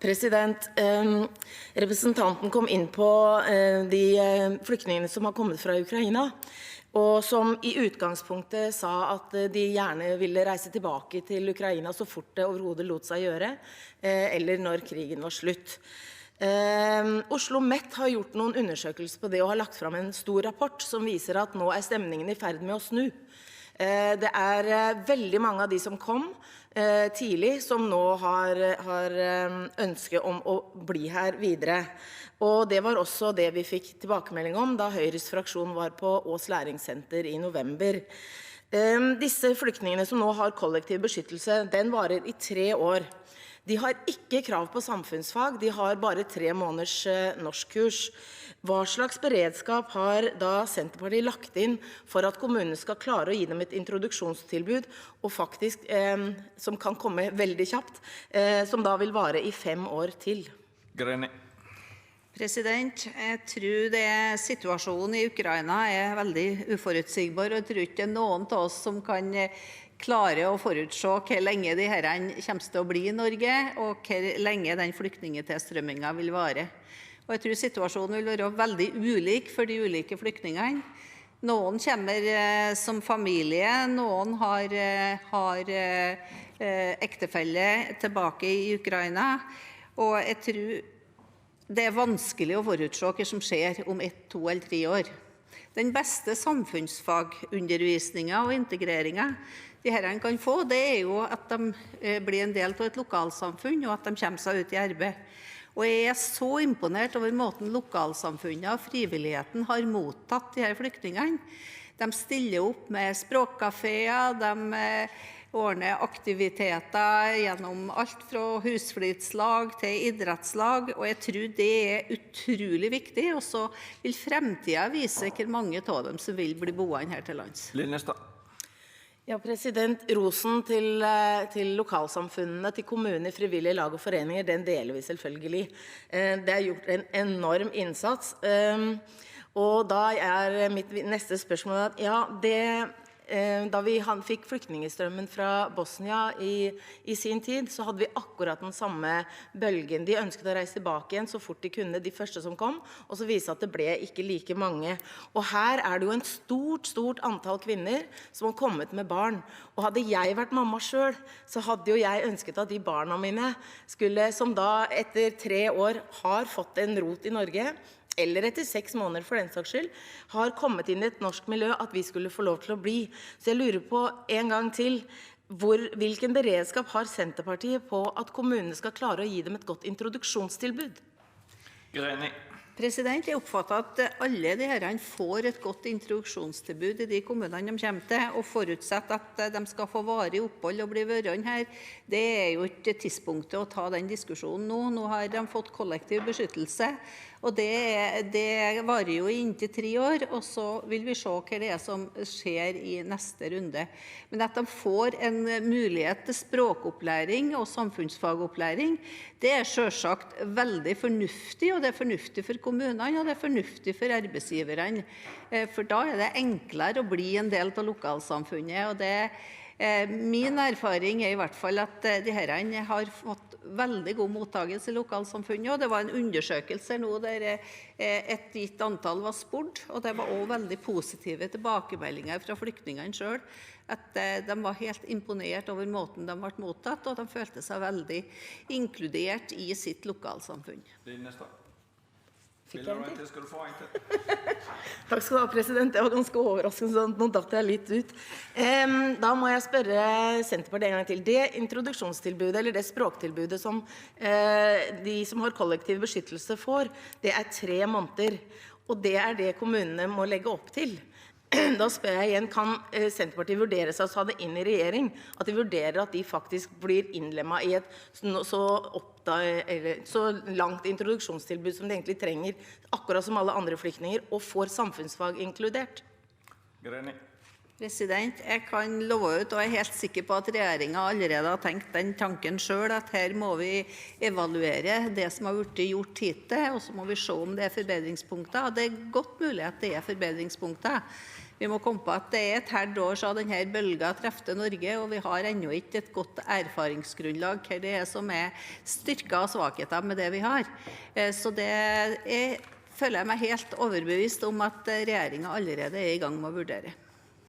President, representanten kom inn på de flyktningene som har kommet fra Ukraina, og som i utgangspunktet sa at de gjerne ville reise tilbake til Ukraina så fort det overhodet lot seg gjøre, eller når krigen var slutt. Oslo Met har gjort noen undersøkelser på det og har lagt frem en stor rapport som viser at nå er stemningen i ferd med å snu. Det er veldig mange av de som kom tidlig som nå har ønske om å bli her videre. Og det var også det vi fikk tilbakemelding om da Høyres fraksjon var på Ås Læringssenter i november. Disse flyktningene som nå har kollektiv beskyttelse, den varer i 3 år. De har ikke krav på samfunnsfag, de har bare 3 måneders norskkurs. Hva slags beredskap har da Senterpartiet lagt inn for at kommunene skal klare å gi dem et introduksjonstilbud, og faktisk, som kan komme veldig kjapt, som da vil vare i 5 år til? Greni. President, jeg tror situasjonen i Ukraina er veldig uforutsigbar, og jeg tror ikke det er noen av oss som kan klare å forutse hvor lenge de herrene kommer til å bli i Norge, og hvor lenge den flyktningetilstrømmingen vil vare. Og jeg tror situasjonen vil være veldig ulik for de ulike flyktningene. Noen kommer som familie, noen har ektefelle tilbake i Ukraina, og jeg tror det er vanskelig å forutse hva som skjer om 1, 2 eller 3 år. Den beste samfunnsfagundervisningen og integreringen de herrene kan få, det er jo at de blir en del av et lokalsamfunn, og at de kommer seg ut i arbeid. Og jeg er så imponert over måten lokalsamfunnet og frivilligheten har mottatt de her flyktningene. De stiller opp med språkkaféer, de ordner aktiviteter gjennom alt fra husflidslag til idrettslag, og jeg tror det er utrolig viktig, og så vil fremtiden vise hvor mange av dem som vil bli boende her til lands. Linnestad. Ja, president, rosen til lokalsamfunnene, til kommuner, frivillige lag og foreninger, den deler vi selvfølgelig. Det er gjort en enorm innsats, og da er mitt neste spørsmål at ja, da vi fikk flyktningstrømmen fra Bosnia i sin tid, så hadde vi akkurat den samme bølgen. De ønsket å reise tilbake igjen så fort de kunne, de første som kom, og så viste at det ble ikke like mange. Og her er det jo en stort antall kvinner som har kommet med barn. Og hadde jeg vært mamma selv, så hadde jo jeg ønsket at de barna mine skulle, som da etter 3 år har fått en rot i Norge, eller etter 6 måneder for den saks skyld, har kommet inn i et norsk miljø, at vi skulle få lov til å bli. Så jeg lurer på en gang til, hvilken beredskap har Senterpartiet på at kommunene skal klare å gi dem et godt introduksjonstilbud? Greni. President, jeg oppfatter at alle de herrene får et godt introduksjonstilbud i de kommunene de kommer til, og forutsetter at de skal få varig opphold og bli værende her. Det er jo ikke tidspunktet å ta den diskusjonen nå. Nå har de fått kollektiv beskyttelse, og det varer jo i inntil 3 år, og så vil vi se hva det er som skjer i neste runde. Men at de får en mulighet til språkopplæring og samfunnsfagopplæring, det er selvsagt veldig fornuftig, og det er fornuftig for kommunene, og det er fornuftig for arbeidsgiverne. For da er det enklere å bli en del av lokalsamfunnet, og min erfaring er i hvert fall at de herrene har fått veldig god mottagelse i lokalsamfunnet, og det var en undersøkelse nå der et gitt antall var spurt, og det var også veldig positive tilbakemeldinger fra flyktningene selv, at de var helt imponert over måten de ble mottatt, og de følte seg veldig inkludert i sitt lokalsamfunn. Fikk jeg en til? Takk skal du ha, president. Det var ganske overraskende, så nå datt jeg litt ut. Da må jeg spørre Senterpartiet en gang til. Det introduksjonstilbudet, eller det språktilbudet som de som har kollektiv beskyttelse får, det er 3 måneder, og det er det kommunene må legge opp til. Da spør jeg igjen, kan Senterpartiet vurdere seg å ta det inn i regjering? At de vurderer at de faktisk blir innlemmet i et så langt introduksjonstilbud som de egentlig trenger, akkurat som alle andre flyktninger, og får samfunnsfag inkludert? Greni. President, jeg kan love ut, og jeg er helt sikker på at regjeringen allerede har tenkt den tanken selv, at her må vi evaluere det som har blitt gjort hittil, og så må vi se om det er forbedringspunkter. Og det er godt mulig at det er forbedringspunkter, Vi må komme på at det et halvt år siden denne bølgen trefte Norge, og vi har ennå ikke et godt erfaringsgrunnlag hva det som styrker og svakheter med det vi har. Så jeg føler meg helt overbevist om at regjeringen allerede er i gang med å vurdere.